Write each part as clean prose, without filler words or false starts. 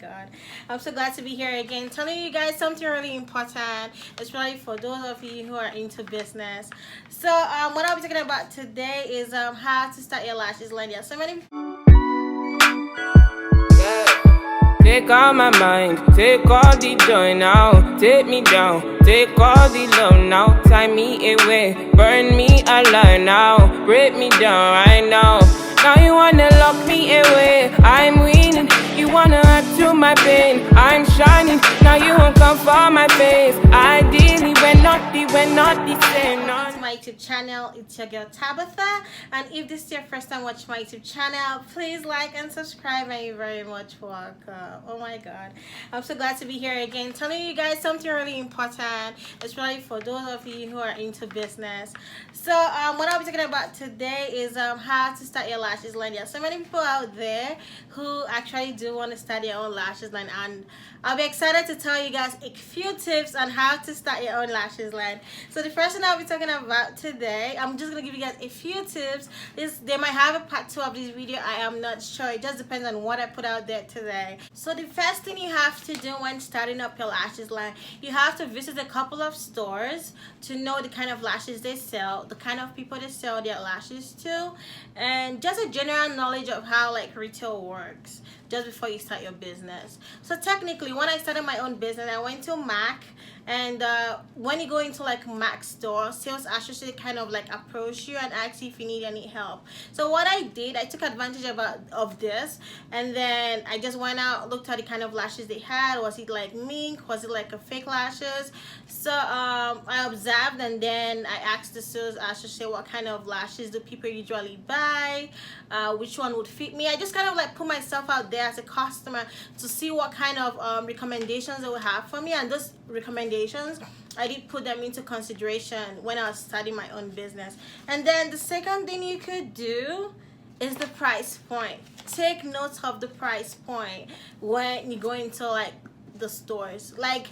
God, I'm so glad to be here again, telling you guys something really important, especially for those of you who are into business. So what I'll be talking about today is how to start your lashes line. Yeah, so many. Take all my mind, take all the joy now. Take me down, take all the love now. Tie me away, burn me alive now. Break me down right now. Now you wanna lock me away, I'm winning. You wanna add to my pain, I'm shining. Now you won't come for my face. Ideally, we're not the same. To my YouTube channel, it's your girl Tabitha, and if this is your first time watching my YouTube channel, please like and subscribe, and you're very much welcome. Oh my God, I'm so glad to be here again, telling you guys something really important, especially for those of you who are into business. So what I'll be talking about today is how to start your lashes line. There are so many people out there who actually do want to start their own lashes line, and I'll be excited to tell you guys a few tips on how to start your own lashes line. So the first thing I'll be talking about today, I'm just gonna give you guys a few tips. They might have a part 2 of this video, I am not sure. It just depends on what I put out there today. So the first thing you have to do when starting up your lashes line, you have to visit a couple of stores to know the kind of lashes they sell, the kind of people they sell their lashes to, and just a general knowledge of how like retail works just before you start your business. So technically, when I started my own business, I went to Mac, and when you go into like Mac store, sales associate kind of like approach you and ask you if you need any help. So what I did, I took advantage of this, and then I just went out, looked at the kind of lashes they had. Was it like mink? Was it like a fake lashes? So I observed, and then I asked the sales associate what kind of lashes do people usually buy, which one would fit me. I just kind of like put myself out there as a customer to see what kind of recommendations they would have for me, and those recommendations I did put them into consideration when I was starting my own business. And then the second thing you could do is the price point. Take notes of the price point when you go into like the stores. Like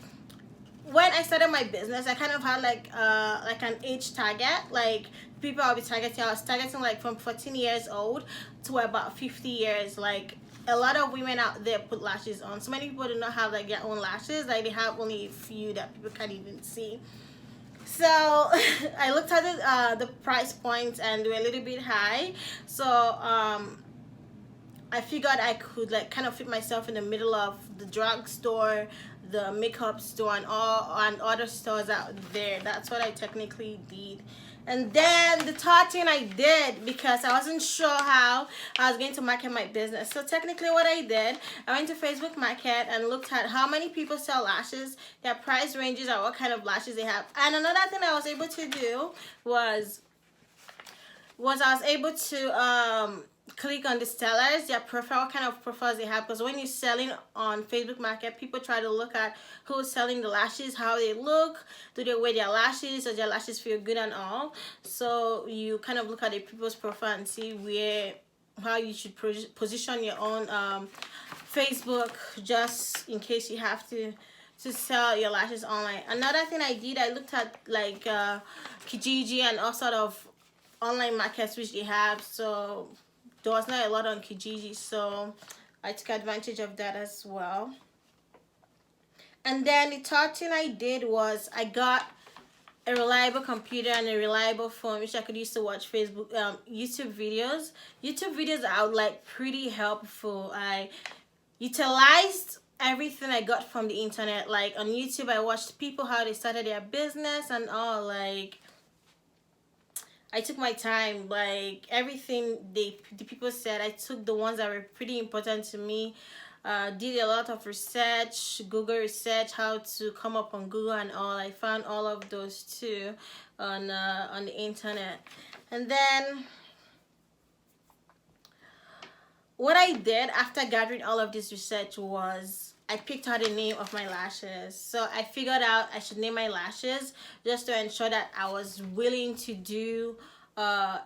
when I started my business, I kind of had like an age target. Like people I'll be targeting, I was targeting like from 14 years old to about 50 years. Like a lot of women out there put lashes on. So many people do not have like their own lashes. Like they have only a few that people can't even see. So I looked at the price points, and they were a little bit high. So I figured I could like kind of fit myself in the middle of the drugstore, the makeup store, and other stores out there. That's what I technically did. And then the third thing I did, because I wasn't sure how I was going to market my business. So technically what I did, I went to Facebook Market and looked at how many people sell lashes, their price ranges, and what kind of lashes they have. And another thing I was able to do was I was able to click on the sellers, their profile, what kind of profiles they have, because when you're selling on Facebook Market, people try to look at who's selling the lashes, how they look, do they wear their lashes, or their lashes feel good and all. So you kind of look at the people's profile and see how you should position your own Facebook, just in case you have to sell your lashes online. Another thing I did, I looked at like Kijiji and all sort of online markets which they have. So there was not a lot on Kijiji, so I took advantage of that as well. And then the third thing I did was I got a reliable computer and a reliable phone which I could use to watch YouTube videos. YouTube videos are like pretty helpful. I utilized everything I got from the internet. Like on YouTube, I watched people how they started their business and all. Like I took my time, like everything the people said, I took the ones that were pretty important to me. Did a lot of research, Google research, how to come up on Google and all. I found all of those too on the internet. And then what I did after gathering all of this research was I picked out the name of my lashes. So I figured out I should name my lashes just to ensure that I was willing to do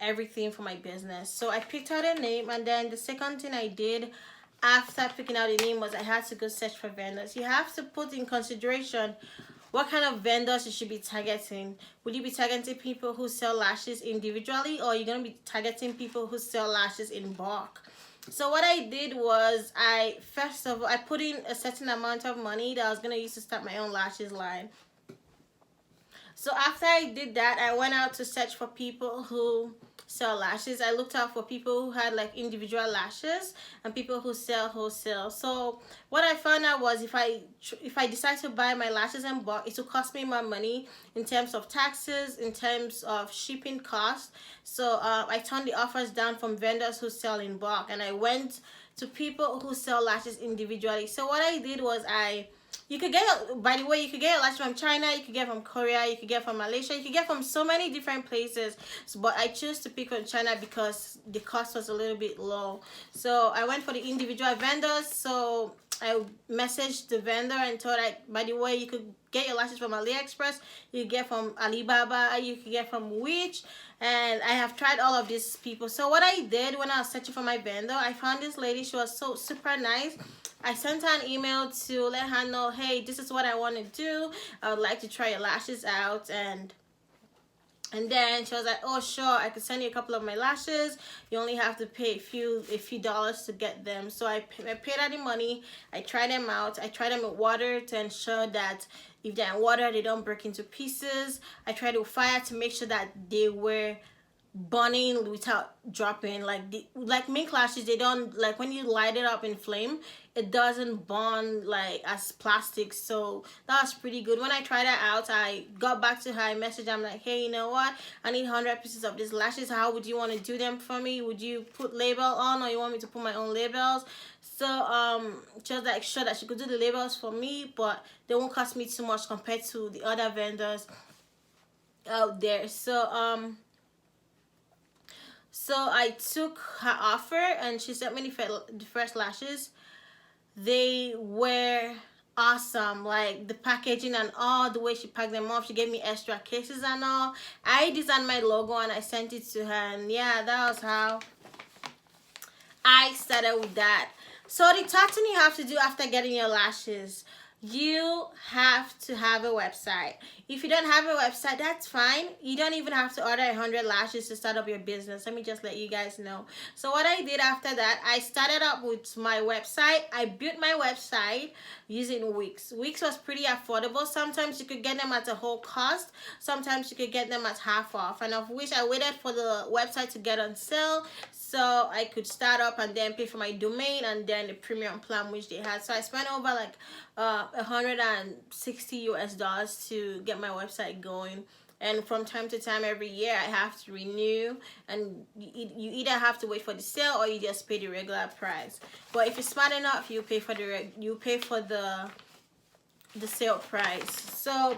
everything for my business. So I picked out a name, and then the second thing I did after picking out the name was I had to go search for vendors. You have to put in consideration what kind of vendors you should be targeting. Will you be targeting people who sell lashes individually, or are you going to be targeting people who sell lashes in bulk? So what I did was, I first of all, I put in a certain amount of money that I was gonna use to start my own lashes line. So after I did that, I went out to search for people who sell lashes. I looked out for people who had like individual lashes and people who sell wholesale. So what I found out was, if I decide to buy my lashes in bulk, it will cost me more money in terms of taxes, in terms of shipping costs. So I turned the offers down from vendors who sell in bulk, and I went to people who sell lashes individually. So what I did was, you could get, by the way, you could get a lash from China, you could get from Korea, you could get from Malaysia, you could get from so many different places. So, but I chose to pick from China because the cost was a little bit low. So I went for the individual vendors. So I messaged the vendor and told, like, by the way, you could get your lashes from AliExpress, you could get from Alibaba, you could get from Which, and I have tried all of these people. So what I did when I was searching for my vendor, I found this lady. She was so super nice. I sent her an email to let her know, hey, this is what I want to do. I would like to try your lashes out. And then she was like, oh sure, I could send you a couple of my lashes. You only have to pay a few dollars to get them. So I paid her the money. I tried them out. I tried them with water to ensure that if they're in water, they don't break into pieces. I tried it with fire to make sure that they were burning without dropping. Like mink lashes, they don't, like, when you light it up in flame, it doesn't burn like as plastic. So that was pretty good. When I tried that out, I got back to her, I messaged her, I'm like, hey, you know what, I need 100 pieces of these lashes. How would you want to do them for me? Would you put label on, or you want me to put my own labels? So she was like, sure, that she could do the labels for me, but they won't cost me too much compared to the other vendors out there. So I took her offer, and she sent me the first lashes. They were awesome. Like the packaging and all, the way she packed them up. She gave me extra cases and all. I designed my logo and I sent it to her, and yeah, that was how I started with that. So the third thing you have to do after getting your lashes, you have to have a website. If you don't have a website, that's fine. You don't even have to order 100 lashes to start up your business. Let me just let you guys know. So what I did after that, I started up with my website. I built my website using Wix. Wix was pretty affordable. Sometimes you could get them at a whole cost. Sometimes you could get them at half off. And of which I waited for the website to get on sale so I could start up and then pay for my domain and then the premium plan which they had. So I spent over like $160 to get my website going. And from time to time, every year, I have to renew, and you either have to wait for the sale or you just pay the regular price. But if you're smart enough, you pay for the sale price. So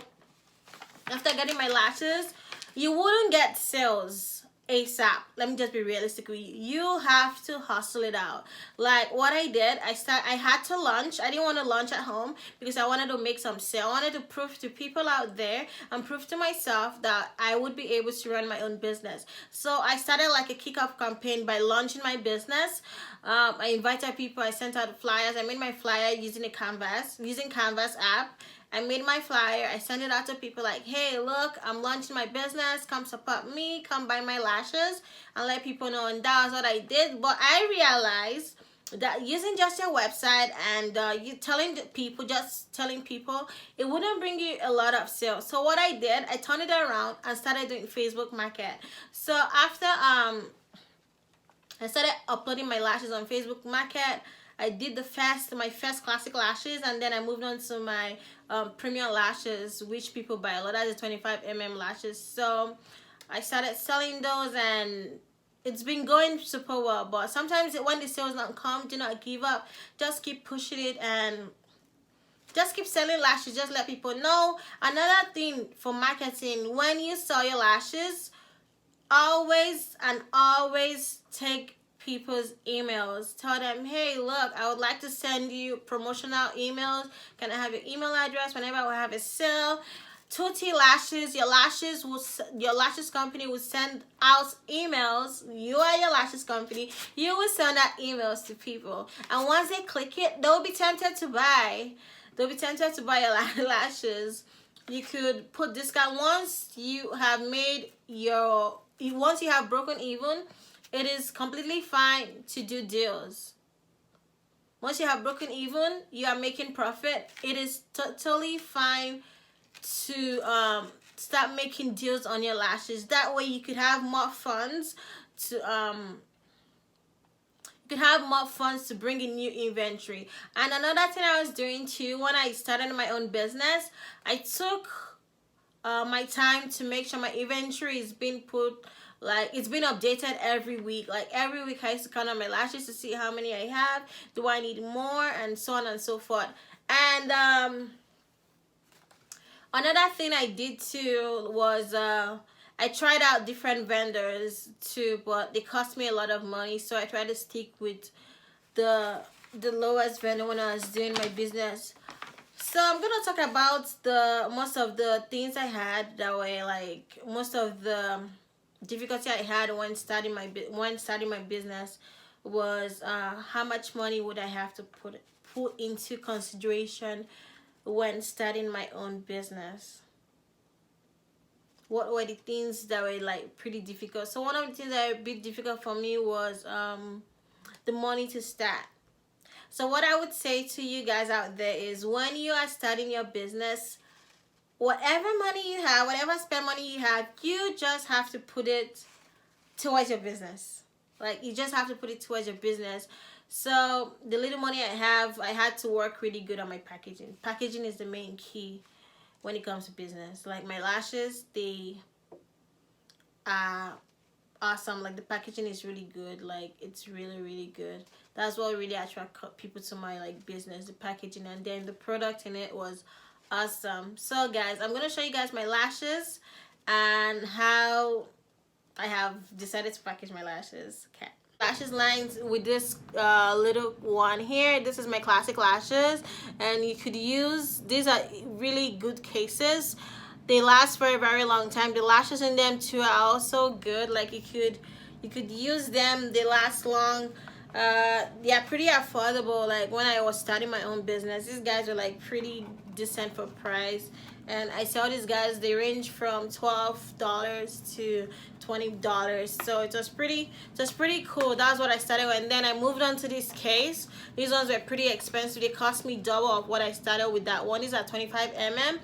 after getting my lashes, you wouldn't get sales ASAP. Let me just be realistic with you. You have to hustle it out. Like what I did, I had to launch. I didn't want to launch at home because I wanted to make some sale. I wanted to prove to people out there and prove to myself that I would be able to run my own business. So I started like a kickoff campaign by launching my business. I invited people. I sent out flyers. I made my flyer using Canvas app. I made my flyer. I sent it out to people like, hey, look, I'm launching my business. Come support me. Come buy my lashes, and let people know. And that was what I did. But I realized that using just your website and you telling people, it wouldn't bring you a lot of sales. So what I did, I turned it around and started doing Facebook Market. So after I started uploading my lashes on Facebook Market, I did my first classic lashes, and then I moved on to my premium lashes, which people buy a lot. That's the 25mm lashes. So I started selling those, and it's been going super well. But sometimes when the sales don't come, do not give up. Just keep pushing it and just keep selling lashes. Just let people know. Another thing for marketing, when you sell your lashes, always take people's emails. Tell them, hey, look, I would like to send you promotional emails. Can I have your email address? Whenever I have a sale, Tutti Lashes, your lashes company will send out emails. You are your lashes company. You will send out emails to people, and once they click it, they'll be tempted to buy. They'll be tempted to buy your lashes. You could put discount once you have broken even. It is completely fine to do deals. Once you have broken even, you are making profit. It is totally fine to start making deals on your lashes. That way you could have more funds to bring in new inventory. And another thing I was doing too, when I started my own business, I took my time to make sure my inventory is being put, like, it's been updated every week. Like every week I used to count on my lashes to see how many I have, do I need more, and so on and so forth. And another thing I did too was I tried out different vendors too, but they cost me a lot of money, so I tried to stick with the lowest vendor when I was doing my business. So I'm gonna talk about most of the things I had that way, like most of the difficulty I had when starting my business was how much money would I have to put into consideration when starting my own business. What were the things that were like pretty difficult? So one of the things that were a bit difficult for me was the money to start. So what I would say to you guys out there is, when you are starting your business, whatever money you have, whatever spend money you have, you just have to put it towards your business. Like, you just have to put it towards your business. So the little money I have, I had to work really good on my packaging. Packaging is the main key when it comes to business. Like my lashes, they are awesome. Like the packaging is really good. Like it's really good. That's what really attract people to my like business, the packaging, and then the product in it was awesome. So guys, I'm gonna show you guys my lashes and how I have decided to package my lashes. Okay, lashes lines with this little one here. This is my classic lashes, and you could use, these are really good cases. They last for a very long time. The lashes in them too are also good. Like you could use them, they last long. They are pretty affordable. Like when I was starting my own business, these guys were like pretty decent for price, and I saw these guys, they range from $12 to $20. So it was pretty cool. That's what I started with. And then I moved on to this case. These ones were pretty expensive. They cost me double of what I started with. That one is at 25 mm.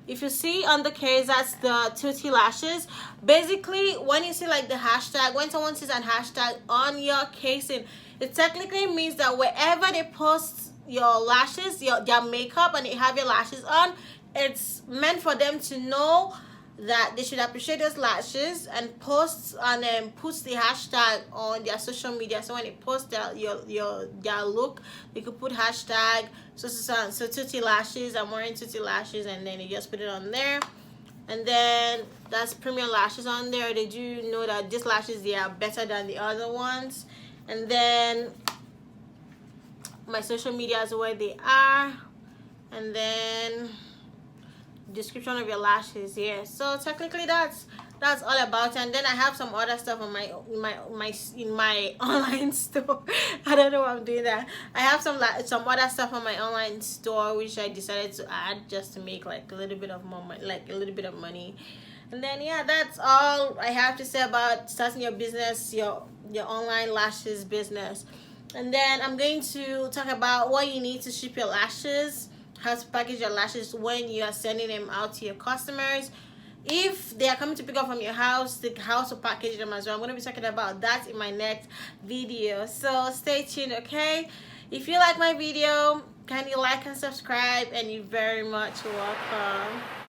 If you see on the case, that's the Tutti lashes. Basically, when you see like the hashtag, when someone sees an hashtag on your casing, it technically means that wherever they post your lashes, their makeup, and they have your lashes on, it's meant for them to know that they should appreciate those lashes and post and puts the hashtag on their social media. So when they post their look, they could put hashtag so Tutti lashes, I'm wearing Tutti lashes, and then you just put it on there. And then that's premium lashes on there. They do know that these lashes, they are better than the other ones. And then my social media is where they are, and then description of your lashes here. So technically that's all about it. And then I have some other stuff on my online store. I don't know why I'm doing that. I have some other stuff on my online store which I decided to add just to make like a little bit of more money, like a little bit of money. And then yeah, that's all I have to say about starting your business, your online lashes business. And then I'm going to talk about what you need to ship your lashes, how to package your lashes when you are sending them out to your customers. If they are coming to pick up from your house, how to package them as well. I'm going to be talking about that in my next video. So stay tuned, okay? If you like my video, kindly like and subscribe, and you're very much welcome.